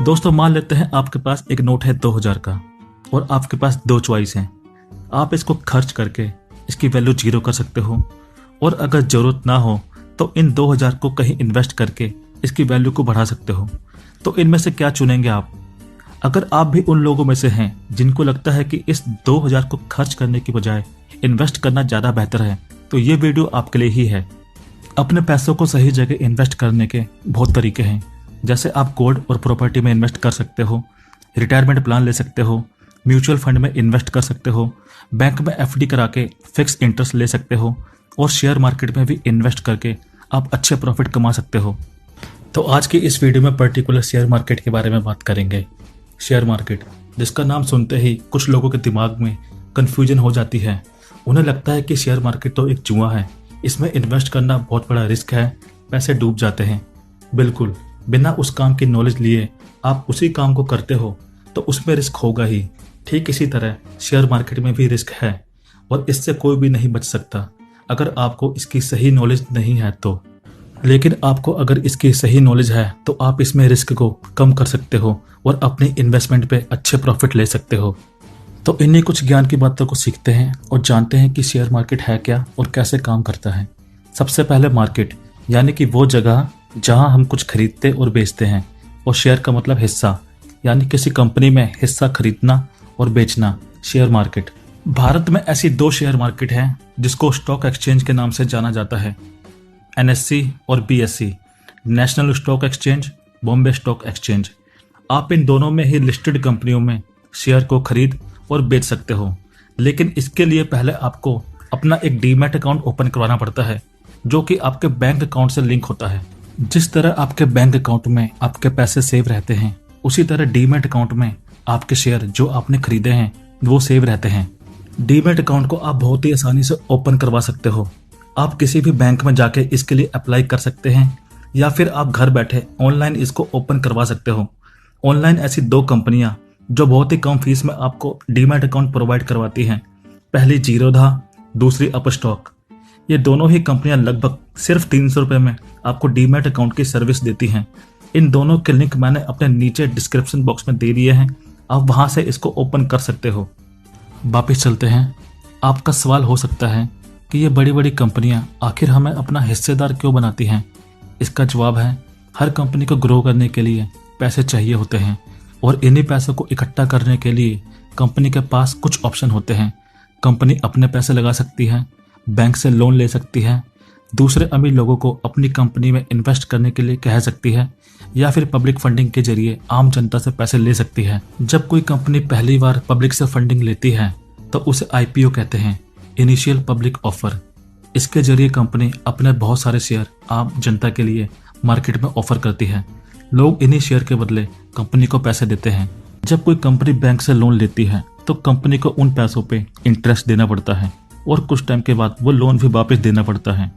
दोस्तों मान लेते हैं आपके पास एक नोट है 2000 का और आपके पास दो चॉइस हैं। आप इसको खर्च करके इसकी वैल्यू 0 कर सकते हो और अगर ज़रूरत ना हो तो इन 2000 को कहीं इन्वेस्ट करके इसकी वैल्यू को बढ़ा सकते हो। तो इनमें से क्या चुनेंगे आप? अगर आप भी उन लोगों में से हैं जिनको लगता है कि इस 2000 को खर्च करने की बजाय इन्वेस्ट करना ज़्यादा बेहतर है, तो ये वीडियो आपके लिए ही है। अपने पैसों को सही जगह इन्वेस्ट करने के बहुत तरीके हैं, जैसे आप गोल्ड और प्रॉपर्टी में इन्वेस्ट कर सकते हो, रिटायरमेंट प्लान ले सकते हो, म्यूचुअल फंड में इन्वेस्ट कर सकते हो, बैंक में एफडी करा के फिक्स इंटरेस्ट ले सकते हो और शेयर मार्केट में भी इन्वेस्ट करके आप अच्छे प्रॉफिट कमा सकते हो। तो आज की इस वीडियो में पर्टिकुलर शेयर मार्केट के बारे में बात करेंगे। शेयर मार्केट, जिसका नाम सुनते ही कुछ लोगों के दिमाग में कन्फ्यूजन हो जाती है। उन्हें लगता है कि शेयर मार्केट तो एक जुआ है, इसमें इन्वेस्ट करना बहुत बड़ा रिस्क है, पैसे डूब जाते हैं। बिल्कुल, बिना उस काम की नॉलेज लिए आप उसी काम को करते हो तो उसमें रिस्क होगा ही। ठीक इसी तरह शेयर मार्केट में भी रिस्क है और इससे कोई भी नहीं बच सकता अगर आपको इसकी सही नॉलेज नहीं है तो। लेकिन आपको अगर इसकी सही नॉलेज है तो आप इसमें रिस्क को कम कर सकते हो और अपनी इन्वेस्टमेंट पे अच्छे प्रॉफिट ले सकते हो। तो इन्हीं कुछ ज्ञान की बातों को सीखते हैं और जानते हैं कि शेयर मार्केट है क्या और कैसे काम करता है। सबसे पहले मार्केट, यानी कि वो जगह जहां हम कुछ खरीदते और बेचते हैं, और शेयर का मतलब हिस्सा, यानी किसी कंपनी में हिस्सा खरीदना और बेचना, शेयर मार्केट। भारत में ऐसी दो शेयर मार्केट हैं जिसको स्टॉक एक्सचेंज के नाम से जाना जाता है, NSE और BSE, national stock exchange, Bombay stock exchange. आप इन दोनों में ही लिस्टेड कंपनियों में शेयर को खरीद और बेच सकते हो, लेकिन इसके लिए पहले आपको अपना एक डीमैट अकाउंट ओपन करवाना पड़ता है, जो कि आपके बैंक अकाउंट से लिंक होता है। जिस तरह आपके बैंक अकाउंट में आपके पैसे सेव रहते हैं, उसी तरह डीमैट अकाउंट में आपके शेयर जो आपने खरीदे हैं वो सेव रहते हैं। डीमैट अकाउंट को आप बहुत ही आसानी से ओपन करवा सकते हो। आप किसी भी बैंक में जाके इसके लिए अप्लाई कर सकते हैं या फिर आप घर बैठे ऑनलाइन इसको ओपन करवा सकते हो। ऑनलाइन ऐसी दो कंपनियां जो बहुत ही कम फीस में आपको डीमैट अकाउंट प्रोवाइड करवाती हैं, पहली जीरोधा, दूसरी अपस्टॉक। ये दोनों ही कंपनियां लगभग सिर्फ 300 रुपये में आपको डीमैट अकाउंट की सर्विस देती हैं। इन दोनों के लिंक मैंने अपने नीचे डिस्क्रिप्शन बॉक्स में दे दिए हैं, आप वहां से इसको ओपन कर सकते हो। वापिस चलते हैं। आपका सवाल हो सकता है कि ये बड़ी बड़ी कंपनियां आखिर हमें अपना हिस्सेदार क्यों बनाती हैं? इसका जवाब है, हर कंपनी को ग्रो करने के लिए पैसे चाहिए होते हैं और इन्हीं पैसों को इकट्ठा करने के लिए कंपनी के पास कुछ ऑप्शन होते हैं। कंपनी अपने पैसे लगा सकती है, बैंक से लोन ले सकती है, दूसरे अमीर लोगों को अपनी कंपनी में इन्वेस्ट करने के लिए कह सकती है, या फिर पब्लिक फंडिंग के जरिए आम जनता से पैसे ले सकती है। जब कोई कंपनी पहली बार पब्लिक से फंडिंग लेती है तो उसे IPO कहते हैं, इनिशियल पब्लिक ऑफर। इसके जरिए कंपनी अपने बहुत सारे शेयर आम जनता के लिए मार्केट में ऑफर करती है। लोग इन्हीं शेयर के बदले कंपनी को पैसे देते हैं। जब कोई कंपनी बैंक से लोन लेती है तो कंपनी को उन पैसों पे इंटरेस्ट देना पड़ता है और कुछ टाइम के बाद वो लोन भी वापस देना पड़ता है।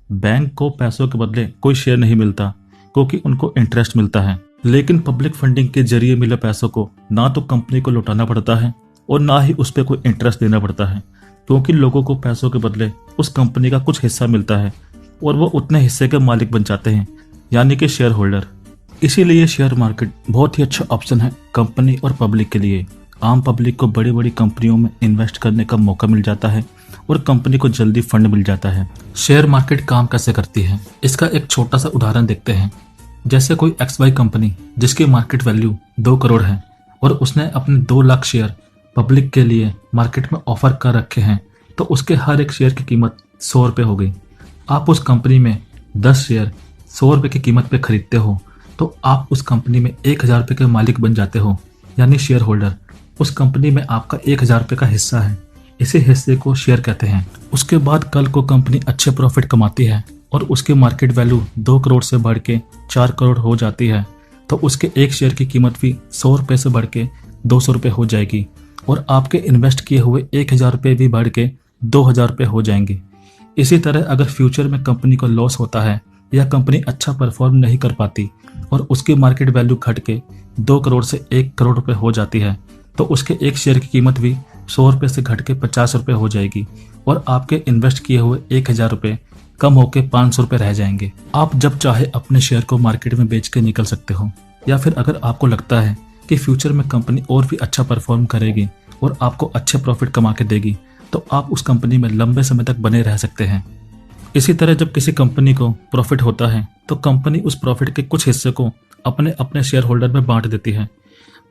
बैंक को पैसों के बदले कोई शेयर नहीं मिलता क्योंकि उनको इंटरेस्ट मिलता है। लेकिन पब्लिक फंडिंग के जरिए मिले पैसों को ना तो कंपनी को लौटाना पड़ता है और ना ही उस पर कोई इंटरेस्ट देना पड़ता है, क्योंकि लोगों को पैसों के बदले उस कंपनी का कुछ हिस्सा मिलता है और वो उतने हिस्से के मालिक बन जाते हैं, यानी कि शेयर होल्डर। इसीलिए शेयर मार्केट बहुत ही अच्छा ऑप्शन है कंपनी और पब्लिक के लिए। आम पब्लिक को बड़ी बड़ी कंपनियों में इन्वेस्ट करने का मौका मिल जाता है और कंपनी को जल्दी फंड मिल जाता है। शेयर मार्केट काम कैसे करती है, इसका एक छोटा सा उदाहरण देखते हैं। जैसे कोई XY कंपनी जिसकी मार्केट वैल्यू 2 करोड़ है और उसने अपने 2 लाख शेयर पब्लिक के लिए मार्केट में ऑफर कर रखे हैं, तो उसके हर एक शेयर की कीमत 100 रुपये हो गई। आप उस कंपनी में 10 शेयर 100 रुपये की कीमत पे खरीदते हो तो आप उस कंपनी में 1000 रुपये के मालिक बन जाते हो, यानी शेयर होल्डर। उस कंपनी में आपका 1000 रुपये का हिस्सा है, इसी हिस्से को शेयर कहते हैं। उसके बाद कल को कंपनी अच्छे प्रॉफिट कमाती है और उसकी मार्केट वैल्यू 2 करोड़ से बढ़ के 4 करोड़ हो जाती है, तो उसके एक शेयर की कीमत भी 100 रुपये से बढ़ के 200 रुपये हो जाएगी और आपके इन्वेस्ट किए हुए 1000 रुपये भी बढ़ के 2000 रुपये हो जाएंगे। इसी तरह अगर फ्यूचर में कंपनी को लॉस होता है या कंपनी अच्छा परफॉर्म नहीं कर पाती और उसकी मार्केट वैल्यू घट के 2 करोड़ से 1 करोड़ रुपये हो जाती है, तो उसके एक शेयर की कीमत भी 100 रुपये से घट के 50 रुपये हो जाएगी और आपके इन्वेस्ट किए हुए 1000 रुपये कम होकर 500 रुपये रह जाएंगे। आप जब चाहे अपने शेयर को मार्केट में बेच के निकल सकते हो। या फिर अगर आपको लगता है कि फ्यूचर में कंपनी और भी अच्छा परफॉर्म करेगी और आपको अच्छे प्रॉफिट कमा के देगी, तो आप उस कंपनी में लंबे समय तक बने रह सकते हैं। इसी तरह जब किसी कंपनी को प्रॉफिट होता है तो कंपनी उस प्रॉफिट के कुछ हिस्से को अपने अपने शेयर होल्डर में बांट देती है।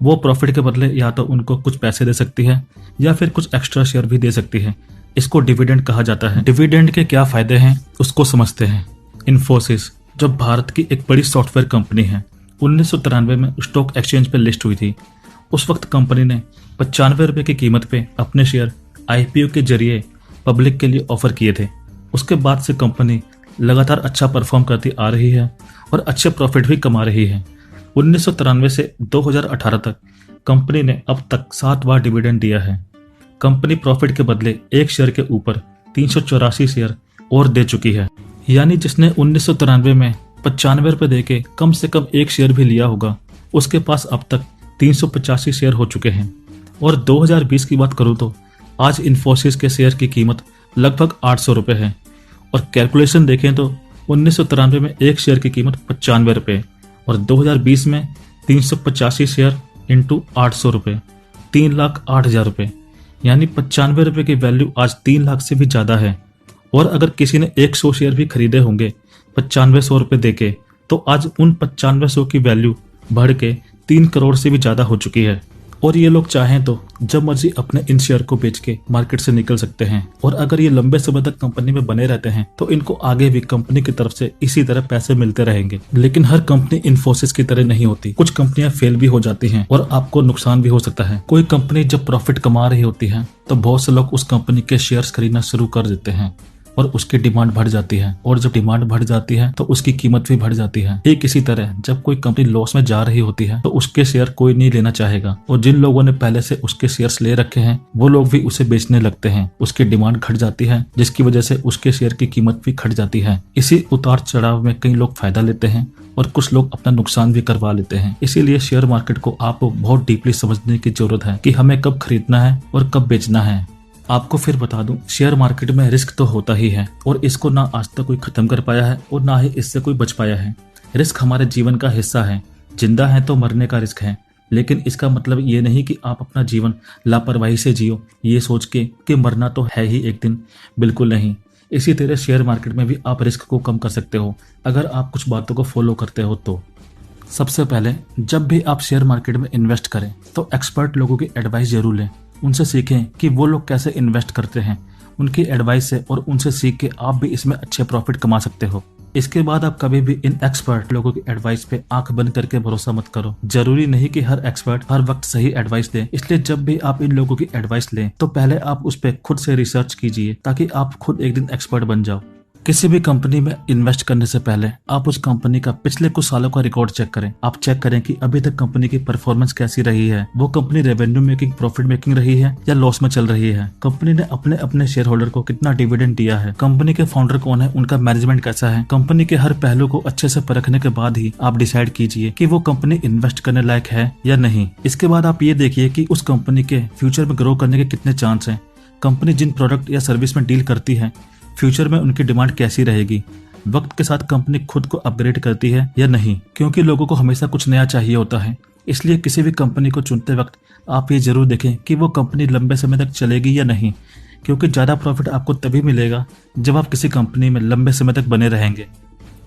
वो प्रॉफिट के बदले या तो उनको कुछ पैसे दे सकती है या फिर कुछ एक्स्ट्रा शेयर भी दे सकती है। इसको डिविडेंड कहा जाता है। डिविडेंड के क्या फायदे हैं उसको समझते हैं। इन्फोसिस जो भारत की एक बड़ी सॉफ्टवेयर कंपनी है, 1993 में स्टॉक एक्सचेंज पर लिस्ट हुई थी। उस वक्त कंपनी ने 95 रुपए की कीमत पे अपने शेयर आईपीओ के जरिए पब्लिक के लिए ऑफर किए थे। उसके बाद से कंपनी लगातार अच्छा परफॉर्म करती आ रही है और अच्छे प्रॉफिट भी कमा रही है। 1993 से 2018 तक कंपनी ने अब तक 7 बार डिविडेंड दिया है। कंपनी प्रॉफिट के बदले एक शेयर के ऊपर 384 शेयर और दे चुकी है। यानी जिसने 1993 में 95 रुपए दे के कम से कम एक शेयर भी लिया होगा, उसके पास अब तक 385 शेयर हो चुके हैं। और 2020 की बात करूं तो आज इन्फोसिस के शेयर की कीमत लगभग 800 रुपए है। और कैलकुलेशन देखें तो 1993 में एक शेयर की कीमत 95 रुपए और 2020 में 385 शेयर इंटू 800 रुपए, 3,08,000 रुपए। यानी 95 रुपए की वैल्यू आज 3 लाख से भी ज्यादा है। और अगर किसी ने 100 शेयर भी खरीदे होंगे 9500 रुपए देके, तो आज उन 9500 की वैल्यू बढ़ के 3 करोड़ से भी ज्यादा हो चुकी है। और ये लोग चाहें तो जब मर्जी अपने इन शेयर को बेच के मार्केट से निकल सकते हैं। और अगर ये लंबे समय तक कंपनी में बने रहते हैं तो इनको आगे भी कंपनी की तरफ से इसी तरह पैसे मिलते रहेंगे। लेकिन हर कंपनी इन्फोसिस की तरह नहीं होती। कुछ कंपनियां फेल भी हो जाती हैं और आपको नुकसान भी हो सकता है। कोई कंपनी जब प्रॉफिट कमा रही होती है तो बहुत से लोग उस कंपनी के शेयर्स खरीदना शुरू कर देते हैं और उसकी डिमांड बढ़ जाती है। और जब डिमांड बढ़ जाती है तो उसकी कीमत भी बढ़ जाती है। ठीक इसी तरह जब कोई कंपनी लॉस में जा रही होती है तो उसके शेयर कोई नहीं लेना चाहेगा और जिन लोगों ने पहले से उसके शेयर्स ले रखे हैं वो लोग भी उसे बेचने लगते हैं। उसकी डिमांड घट जाती है जिसकी वजह से उसके शेयर की कीमत भी घट जाती है। इसी उतार चढ़ाव में कई लोग फायदा लेते हैं और कुछ लोग अपना नुकसान भी करवा लेते हैं। इसीलिए शेयर मार्केट को आपको बहुत डीपली समझने की जरूरत है कि हमें कब खरीदना है और कब बेचना है। आपको फिर बता दूं, शेयर मार्केट में रिस्क तो होता ही है और इसको ना आज तक कोई खत्म कर पाया है और ना ही इससे कोई बच पाया है। रिस्क हमारे जीवन का हिस्सा है। जिंदा है तो मरने का रिस्क है, लेकिन इसका मतलब ये नहीं कि आप अपना जीवन लापरवाही से जियो ये सोच के कि मरना तो है ही एक दिन। बिल्कुल नहीं। इसी तरह शेयर मार्केट में भी आप रिस्क को कम कर सकते हो अगर आप कुछ बातों को फॉलो करते हो तो। सबसे पहले जब भी आप शेयर मार्केट में इन्वेस्ट करें तो एक्सपर्ट लोगों की एडवाइस जरूर लें। उनसे सीखें कि वो लोग कैसे इन्वेस्ट करते हैं। उनकी एडवाइस से और उनसे सीख के आप भी इसमें अच्छे प्रॉफिट कमा सकते हो। इसके बाद आप कभी भी इन एक्सपर्ट लोगों की एडवाइस पे आंख बंद करके भरोसा मत करो। जरूरी नहीं कि हर एक्सपर्ट हर वक्त सही एडवाइस दे, इसलिए जब भी आप इन लोगों की एडवाइस लें तो पहले आप उस पर खुद से रिसर्च कीजिए ताकि आप खुद एक दिन एक्सपर्ट बन जाओ। किसी भी कंपनी में इन्वेस्ट करने से पहले आप उस कंपनी का पिछले कुछ सालों का रिकॉर्ड चेक करें। आप चेक करें कि अभी तक कंपनी की परफॉर्मेंस कैसी रही है। वो company revenue making, profit making रही है या लॉस में चल रही है। कंपनी ने अपने अपने शेयर होल्डर को कितना डिविडेंड दिया है। कंपनी के फाउंडर कौन है, उनका मैनेजमेंट कैसा है। कंपनी के हर पहलू को अच्छे से परखने के बाद ही आप डिसाइड कीजिए कि वो कंपनी इन्वेस्ट करने लायक है या नहीं। इसके बाद आप ये देखिए कि उस कंपनी के फ्यूचर में ग्रो करने के कितने चांस हैं। कंपनी जिन प्रोडक्ट या सर्विस में डील करती है फ्यूचर में उनकी डिमांड कैसी रहेगी। वक्त के साथ कंपनी खुद को अपग्रेड करती है या नहीं, क्योंकि लोगों को हमेशा कुछ नया चाहिए होता है। इसलिए किसी भी कंपनी को चुनते वक्त आप ये जरूर देखें कि वो कंपनी लंबे समय तक चलेगी या नहीं, क्योंकि ज़्यादा प्रॉफिट आपको तभी मिलेगा जब आप किसी कंपनी में लंबे समय तक बने रहेंगे।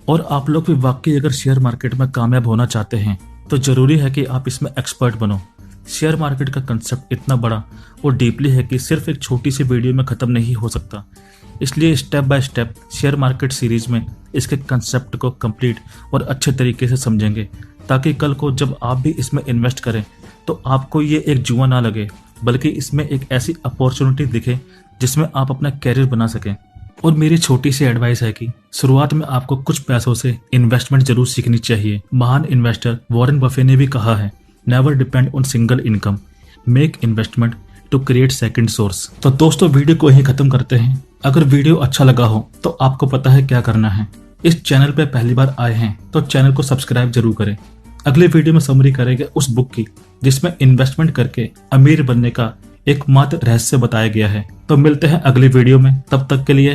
और आप लोग भी वाकई अगर शेयर मार्केट में कामयाब होना चाहते हैं तो जरूरी है कि आप इसमें एक्सपर्ट बनो। शेयर मार्केट का कंसेप्ट इतना बड़ा और डीपली है कि सिर्फ एक छोटी सी वीडियो में खत्म नहीं हो सकता। इसलिए step by step share market series में इसके कंसेप्ट को कंप्लीट और अच्छे तरीके से समझेंगे, ताकि कल को जब आप भी इसमें इन्वेस्ट करें तो आपको ये एक जुआ ना लगे, बल्कि इसमें एक ऐसी अपॉर्चुनिटी दिखे जिसमें आप अपना कैरियर बना सकें। और मेरी छोटी सी एडवाइस है कि शुरुआत में आपको कुछ पैसों से इन्वेस्टमेंट जरूर सीखनी चाहिए। महान इन्वेस्टर वॉरेन बफे ने भी कहा है, never depend on single income, make investment to create second source. तो दोस्तों वीडियो को यहीं खत्म करते हैं। अगर वीडियो अच्छा लगा हो तो आपको पता है क्या करना है। इस चैनल पे पहली बार आए हैं तो चैनल को सब्सक्राइब जरूर करें। अगले वीडियो में समरी करेंगे उस बुक की जिसमें इन्वेस्टमेंट करके अमीर बनने का एकमात्र रहस्य बताया गया है। तो मिलते हैं अगले वीडियो में, तब तक के लिए